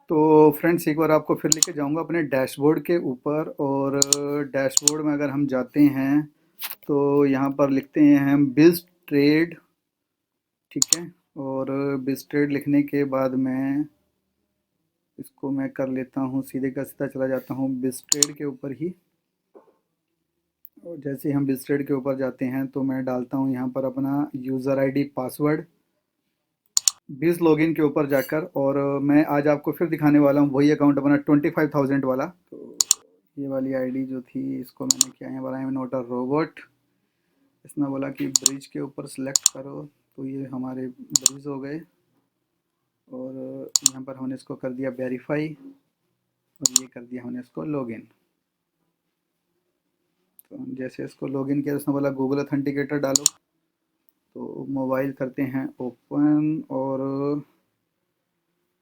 तो फ्रेंड्स एक बार आपको फिर लेके जाऊंगा अपने डैशबोर्ड के ऊपर। और डैशबोर्ड में अगर हम जाते हैं तो यहाँ पर लिखते हैं हम बिज ट्रेड। ठीक है। और बिज ट्रेड लिखने के बाद में इसको मैं कर लेता हूँ, सीधे का सीधा चला जाता हूँ बिज ट्रेड के ऊपर ही। और जैसे ही हम बिज ट्रेड के ऊपर जाते हैं तो मैं डालता हूँ यहाँ पर अपना यूज़र आईडी पासवर्ड बिज लॉगिन के ऊपर जाकर। और मैं आज आपको फिर दिखाने वाला हूँ वही अकाउंट अपना 25,000 वाला। तो ये वाली आईडी जो थी इसको मैंने क्या है, बनाया नोट अ रोबोट। इसने बोला कि ब्रिज के ऊपर सेलेक्ट करो, तो ये हमारे ब्रिज हो गए। और यहाँ पर हमने इसको कर दिया वेरीफाई और ये कर दिया हमने इसको लॉगिन। तो जैसे इसको लॉगिन किया तो उसने बोला गूगल अथेंटिकेटर डालो। तो मोबाइल करते हैं ओपन और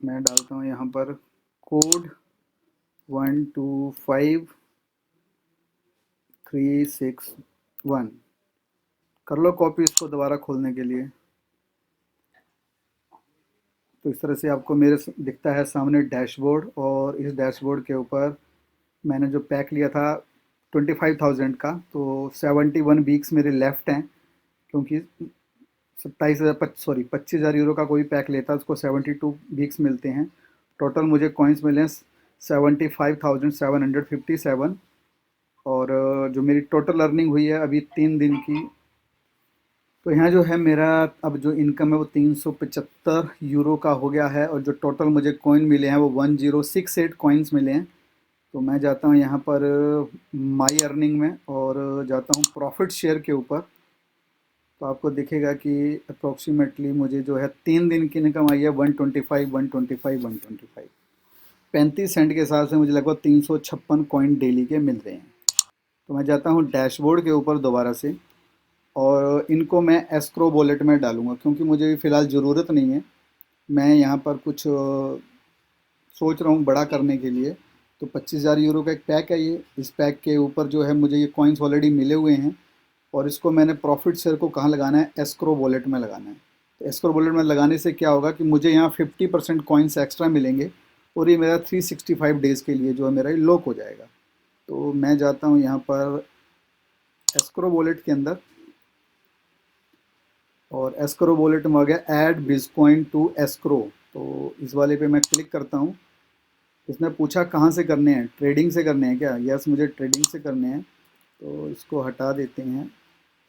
मैं डालता हूँ यहाँ पर कोड 125361। कर लो कॉपी इसको दोबारा खोलने के लिए। तो इस तरह से आपको मेरे दिखता है सामने डैशबोर्ड। और इस डैशबोर्ड के ऊपर मैंने जो पैक लिया था 25,000 का, तो 71 वीक्स मेरे लेफ़्ट हैं। क्योंकि 25,000 का कोई पैक लेता है उसको 72 वीक्स मिलते हैं। टोटल मुझे कॉइन्स मिले हैं 75,757। और जो मेरी टोटल अर्निंग हुई है अभी 3 दिन की, तो यहाँ जो है मेरा अब जो इनकम है वो 375 यूरो का हो गया है। और जो टोटल मुझे कॉइन मिले हैं वो 1068 कॉइन्स मिले हैं। तो मैं जाता हूँ यहाँ पर माई अर्निंग में और जाता हूँ प्रॉफिट शेयर के ऊपर। तो आपको दिखेगा कि अप्रोक्सीमेटली मुझे जो है 3 दिन की इनकम आई है 125 125 125। 35 सेंट के हिसाब से मुझे लगभग 356 कॉइन डेली के मिल रहे हैं। तो मैं जाता हूँ डैशबोर्ड के ऊपर दोबारा से और इनको मैं एस्क्रो वॉलेट में डालूंगा, क्योंकि मुझे फ़िलहाल ज़रूरत नहीं है। मैं यहाँ पर कुछ सोच रहा हूँ बड़ा करने के लिए। तो 25,000 यूरो का एक पैक है ये। इस पैक के ऊपर जो है मुझे ये कॉइन्स ऑलरेडी मिले हुए हैं। और इसको मैंने प्रॉफिट शेयर को कहाँ लगाना है, एस्क्रो वॉलेट में लगाना है। तो एस्क्रो वॉलेट में लगाने से क्या होगा कि मुझे यहाँ 50% कॉइन्स एक्स्ट्रा मिलेंगे। और ये मेरा 365 डेज़ के लिए जो है मेरा लॉक हो जाएगा। तो मैं जाता हूँ यहाँ पर एस्क्रो वॉलेट के अंदर और एस्क्रो वॉलेट में आ गया ऐड बिटकॉइन टू एस्क्रो। तो इस वाले पे मैं क्लिक करता हूँ। इसने पूछा कहाँ से करने हैं, ट्रेडिंग से करने हैं क्या? यस, मुझे ट्रेडिंग से करने हैं। तो इसको हटा देते हैं।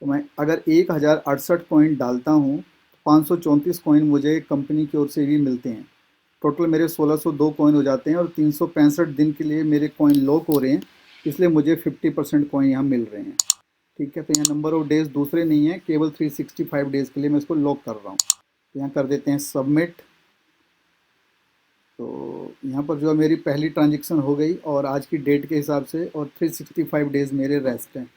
तो मैं अगर 1,068 कॉइन डालता हूँ, 534 कॉइन मुझे कंपनी की ओर से भी मिलते हैं। टोटल मेरे 1602 कॉइन हो जाते हैं और 365 दिन के लिए मेरे कॉइन लॉक हो रहे हैं। इसलिए मुझे 50% कॉइन यहाँ मिल रहे हैं। ठीक है। तो यहाँ नंबर ऑफ डेज़ दूसरे नहीं है, केवल 365 डेज़ के लिए मैं इसको लॉक कर रहा हूँ। तो यहाँ कर देते हैं सबमिट। तो यहाँ पर जो है मेरी पहली ट्रांजेक्शन हो गई और आज की डेट के हिसाब से, और 365 डेज़ मेरे रेस्ट हैं।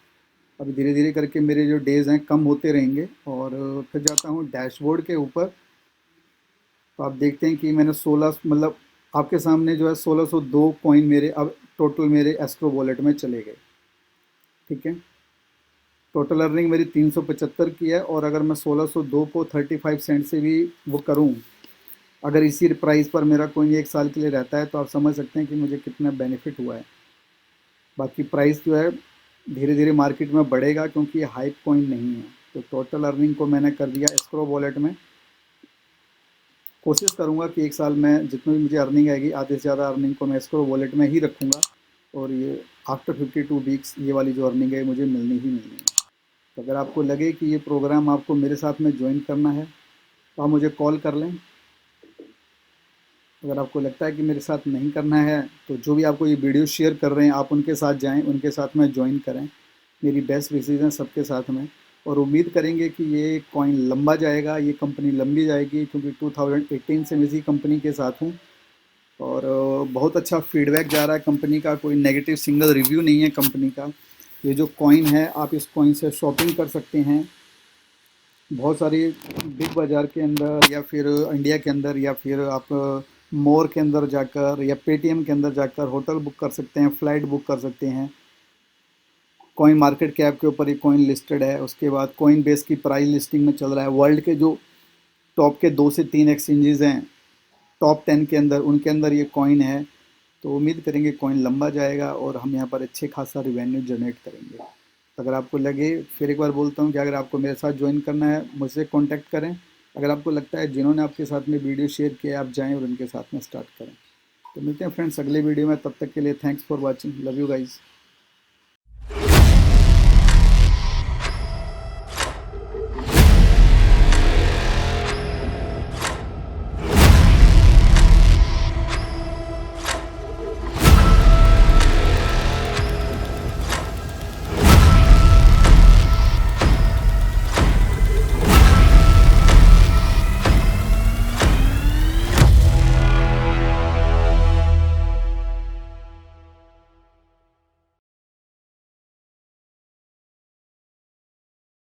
अभी धीरे धीरे करके मेरे जो डेज़ हैं कम होते रहेंगे। और फिर जाता हूँ डैशबोर्ड के ऊपर। तो आप देखते हैं कि मैंने 16 मतलब आपके सामने जो है 1602 कॉइन मेरे अब टोटल मेरे एस्क्रो वॉलेट में चले गए। ठीक है। टोटल अर्निंग मेरी 375 की है। और अगर मैं 1602 को 35 सेंट से भी वो करूं, अगर इसी प्राइस पर मेरा कोई 1 साल के लिए रहता है, तो आप समझ सकते हैं कि मुझे कितना बेनिफिट हुआ है। बाकी प्राइस जो है धीरे धीरे मार्केट में बढ़ेगा, क्योंकि ये हाइप कॉइन नहीं है। तो टोटल अर्निंग को मैंने कर दिया एस्क्रो वॉलेट में। कोशिश करूँगा कि 1 साल में जितनी भी मुझे अर्निंग आएगी, आधे से ज़्यादा अर्निंग को मैं एस्क्रो वॉलेट में ही रखूँगा। और ये आफ्टर 52 वीक्स ये वाली जो अर्निंग है मुझे मिलनी ही मिलनी है। तो अगर आपको लगे कि ये प्रोग्राम आपको मेरे साथ में ज्वाइन करना है, तो आप मुझे कॉल कर लें। अगर आपको लगता है कि मेरे साथ नहीं करना है, तो जो भी आपको ये वीडियो शेयर कर रहे हैं आप उनके साथ जाएं, उनके साथ में ज्वाइन करें। मेरी बेस्ट विशेज़ हैं सबके साथ में। और उम्मीद करेंगे कि ये कॉइन लंबा जाएगा, ये कंपनी लंबी जाएगी, क्योंकि 2018 से मैं इसी कंपनी के साथ हूँ। और बहुत अच्छा फीडबैक जा रहा है कंपनी का, कोई नेगेटिव सिंगल रिव्यू नहीं है कंपनी का। ये जो कॉइन है आप इस कॉइन से शॉपिंग कर सकते हैं बहुत सारी बिग बाज़ार के अंदर, या फिर इंडिया के अंदर, या फिर आप मोर के अंदर जाकर या पेटीएम के अंदर जाकर होटल बुक कर सकते हैं, फ़्लाइट बुक कर सकते हैं। कॉइन मार्केट कैप के ऊपर ये कॉइन लिस्टेड है। उसके बाद कॉइन बेस की प्राइस लिस्टिंग में चल रहा है। वर्ल्ड के जो टॉप के 2 से 3 एक्सचेंजेस हैं टॉप 10 के अंदर, उनके अंदर ये कॉइन है। तो उम्मीद करेंगे कॉइन लंबा जाएगा और हम यहाँ पर अच्छे खासा रिवेन्यू जनरेट करेंगे। अगर आपको लगे, फिर एक बार बोलता हूँ कि अगर आपको मेरे साथ ज्वाइन करना है मुझसे कांटेक्ट करें। अगर आपको लगता है जिन्होंने आपके साथ में वीडियो शेयर किया आप जाएं और उनके साथ में स्टार्ट करें। तो मिलते हैं फ्रेंड्स अगले वीडियो में, तब तक के लिए thanks for watching, love you guys.